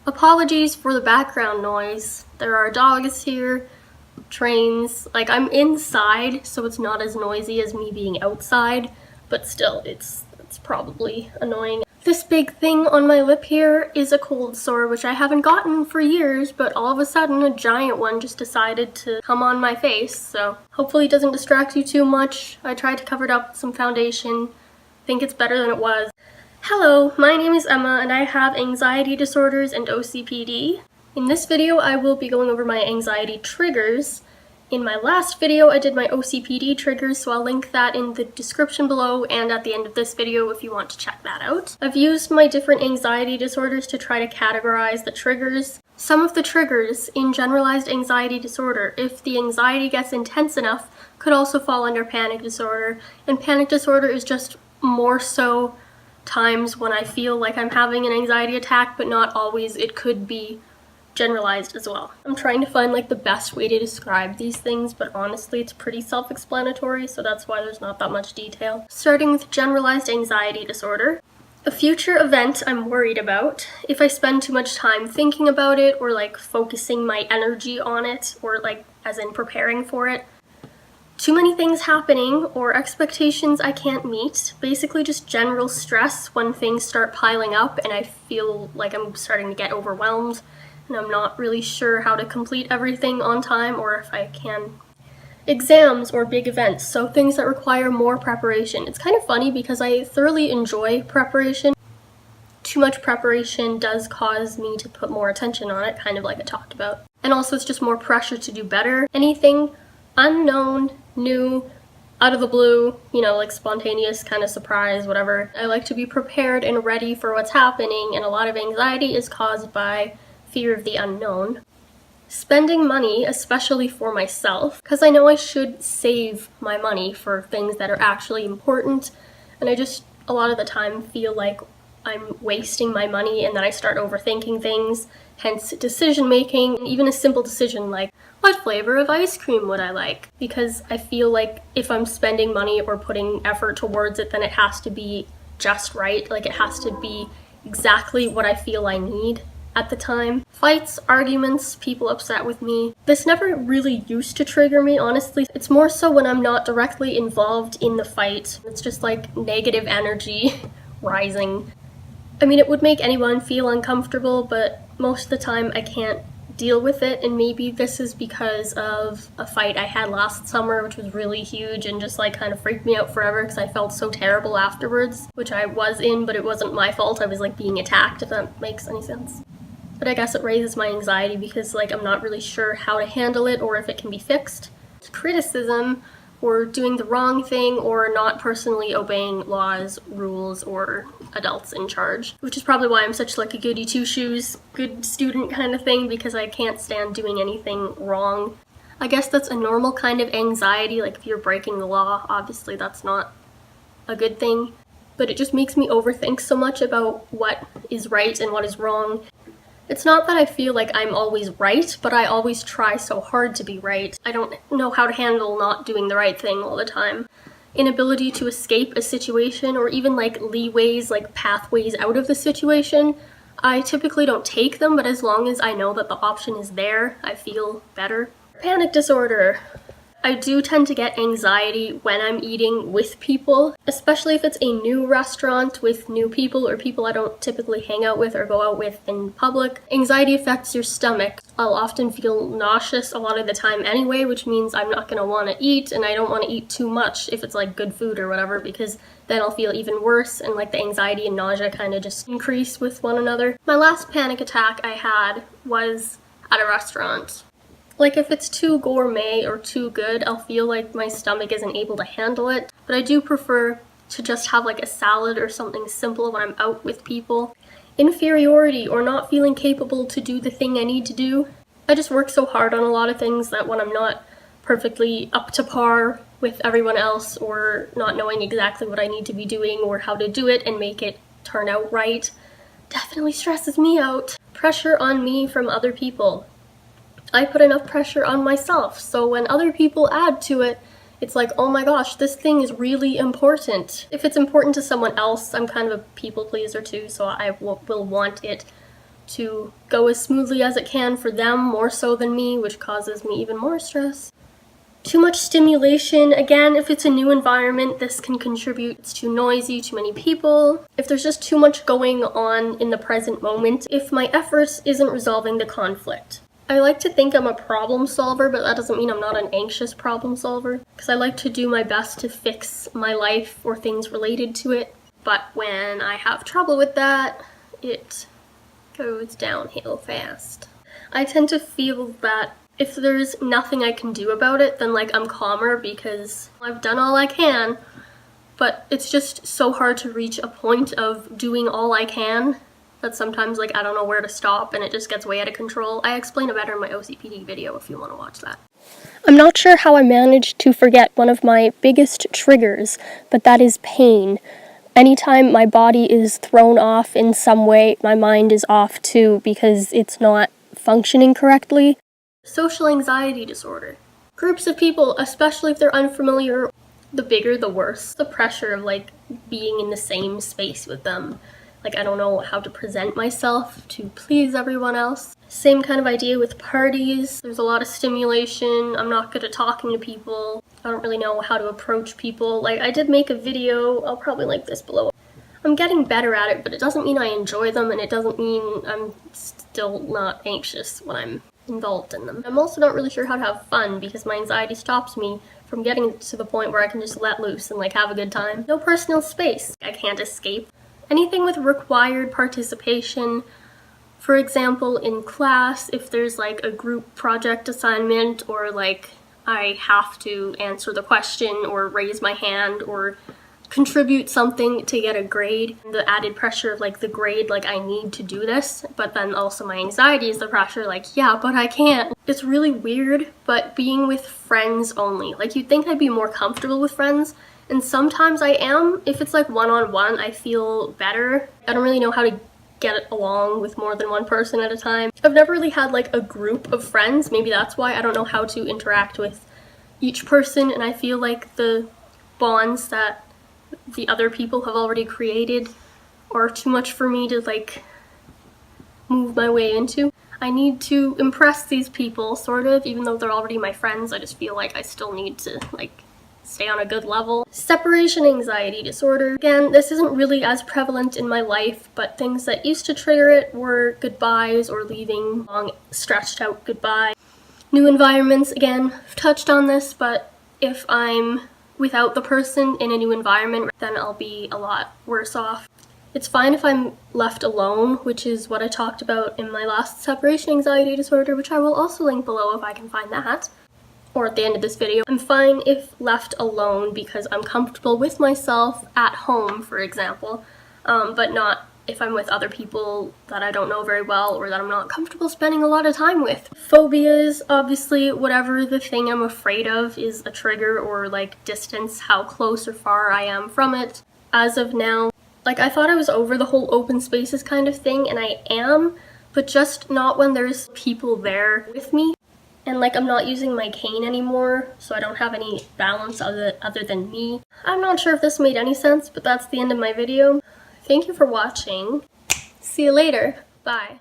Apologies for the background noise. There are dogs here, trains. Like, I'm inside, so it's not as noisy as me being outside, but still, it's probably annoying. This big thing on my lip here is a cold sore, which I haven't gotten for years, but all of a sudden a giant one just decided to come on my face, so hopefully it doesn't distract you too much. I tried to cover it up with some foundation. I think it's better than it was. Hello, my name is Emma and I have anxiety disorders and OCPD. In this video I will be going over my anxiety triggers. In my last video I did my OCPD triggers, so I'll link that in the description below and at the end of this video if you want to check that out. I've used my different anxiety disorders to try to categorize the triggers. Some of the triggers in generalized anxiety disorder, if the anxiety gets intense enough, could also fall under panic disorder, and panic disorder is just more so times when I feel like I'm having an anxiety attack, but not always. It could be generalized as well. I'm trying to find like the best way to describe these things, but honestly it's pretty self-explanatory, so that's why there's not that much detail. Starting with generalized anxiety disorder. A future event I'm worried about, if I spend too much time thinking about it or like focusing my energy on it, or like as in preparing for it. Too many things happening or expectations I can't meet. Basically just general stress when things start piling up and I feel like I'm starting to get overwhelmed and I'm not really sure how to complete everything on time or if I can. Exams or big events, so things that require more preparation. It's kind of funny because I thoroughly enjoy preparation. Too much preparation does cause me to put more attention on it, kind of like I talked about. And also it's just more pressure to do better. Anything unknown, new, out of the blue, you know, like spontaneous kind of surprise, whatever. I like to be prepared and ready for what's happening, and a lot of anxiety is caused by fear of the unknown. Spending money, especially for myself, because I know I should save my money for things that are actually important, and I just a lot of the time feel like I'm wasting my money and then I start overthinking things, hence decision making, even a simple decision like what flavor of ice cream would I like? Because I feel like if I'm spending money or putting effort towards it, then it has to be just right, like it has to be exactly what I feel I need at the time. Fights, arguments, people upset with me. This never really used to trigger me, honestly. It's more so when I'm not directly involved in the fight. It's just like negative energy rising. I mean, it would make anyone feel uncomfortable, but most of the time I can't deal with it, and maybe this is because of a fight I had last summer, which was really huge and just like kind of freaked me out forever because I felt so terrible afterwards, which I was in, but it wasn't my fault. I was like being attacked, if that makes any sense. But I guess it raises my anxiety because like I'm not really sure how to handle it or if it can be fixed. Criticism or doing the wrong thing or not personally obeying laws, rules, or adults in charge. Which is probably why I'm such like a goody two-shoes, good student kind of thing, because I can't stand doing anything wrong. I guess that's a normal kind of anxiety, like if you're breaking the law, obviously that's not a good thing. But it just makes me overthink so much about what is right and what is wrong. It's not that I feel like I'm always right, but I always try so hard to be right. I don't know how to handle not doing the right thing all the time. Inability to escape a situation or even like leeways, like pathways out of the situation. I typically don't take them, but as long as I know that the option is there, I feel better. Panic disorder. I do tend to get anxiety when I'm eating with people, especially if it's a new restaurant with new people or people I don't typically hang out with or go out with in public. Anxiety affects your stomach. I'll often feel nauseous a lot of the time anyway, which means I'm not going to want to eat, and I don't want to eat too much if it's like good food or whatever, because then I'll feel even worse and like the anxiety and nausea kind of just increase with one another. My last panic attack I had was at a restaurant. Like if it's too gourmet or too good, I'll feel like my stomach isn't able to handle it. But I do prefer to just have like a salad or something simple when I'm out with people. Inferiority or not feeling capable to do the thing I need to do. I just work so hard on a lot of things that when I'm not perfectly up to par with everyone else or not knowing exactly what I need to be doing or how to do it and make it turn out right, definitely stresses me out. Pressure on me from other people. I put enough pressure on myself, so when other people add to it, it's like, oh my gosh, this thing is really important. If it's important to someone else, I'm kind of a people pleaser too, so I will want it to go as smoothly as it can for them, more so than me, which causes me even more stress. Too much stimulation. Again, if it's a new environment, this can contribute. It's too noisy, too many people. If there's just too much going on in the present moment, if my efforts isn't resolving the conflict. I like to think I'm a problem solver, but that doesn't mean I'm not an anxious problem solver, because I like to do my best to fix my life or things related to it. But when I have trouble with that, it goes downhill fast. I tend to feel that if there's nothing I can do about it, then like I'm calmer because I've done all I can, but it's just so hard to reach a point of doing all I can that sometimes like I don't know where to stop and it just gets way out of control. I explain it better in my OCPD video if you want to watch that. I'm not sure how I managed to forget one of my biggest triggers, but that is pain. Anytime my body is thrown off in some way, my mind is off too because it's not functioning correctly. Social anxiety disorder. Groups of people, especially if they're unfamiliar, the bigger the worse. The pressure of like being in the same space with them. Like I don't know how to present myself to please everyone else. Same kind of idea with parties. There's a lot of stimulation. I'm not good at talking to people. I don't really know how to approach people. Like I did make a video, I'll probably link this below. I'm getting better at it, but it doesn't mean I enjoy them, and it doesn't mean I'm still not anxious when I'm involved in them. I'm also not really sure how to have fun because my anxiety stops me from getting to the point where I can just let loose and like have a good time. No personal space. I can't escape. Anything with required participation, for example, in class, if there's like a group project assignment or like I have to answer the question or raise my hand or contribute something to get a grade, the added pressure of like the grade, like I need to do this, but then also my anxiety is the pressure like, yeah, but I can't. It's really weird, but being with friends only. Like you'd think I'd be more comfortable with friends, and sometimes I am. If it's like one-on-one, I feel better. I don't really know how to get along with more than one person at a time. I've never really had like a group of friends. Maybe that's why I don't know how to interact with each person, and I feel like the bonds that the other people have already created are too much for me to like move my way into. I need to impress these people, sort of, even though they're already my friends. I just feel like I still need to like stay on a good level. Separation anxiety disorder. Again, this isn't really as prevalent in my life, but things that used to trigger it were goodbyes or leaving long stretched out goodbye. New environments, again, I've touched on this, but if I'm without the person in a new environment, then I'll be a lot worse off. It's fine if I'm left alone, which is what I talked about in my last separation anxiety disorder, which I will also link below if I can find that, or at the end of this video. I'm fine if left alone because I'm comfortable with myself at home, for example, but not if I'm with other people that I don't know very well or that I'm not comfortable spending a lot of time with. Phobias, obviously, whatever the thing I'm afraid of is a trigger, or like distance, how close or far I am from it. As of now, like I thought I was over the whole open spaces kind of thing, and I am, but just not when there's people there with me. And like I'm not using my cane anymore, so I don't have any balance other than me. I'm not sure if this made any sense, but that's the end of my video. Thank you for watching. See you later. Bye.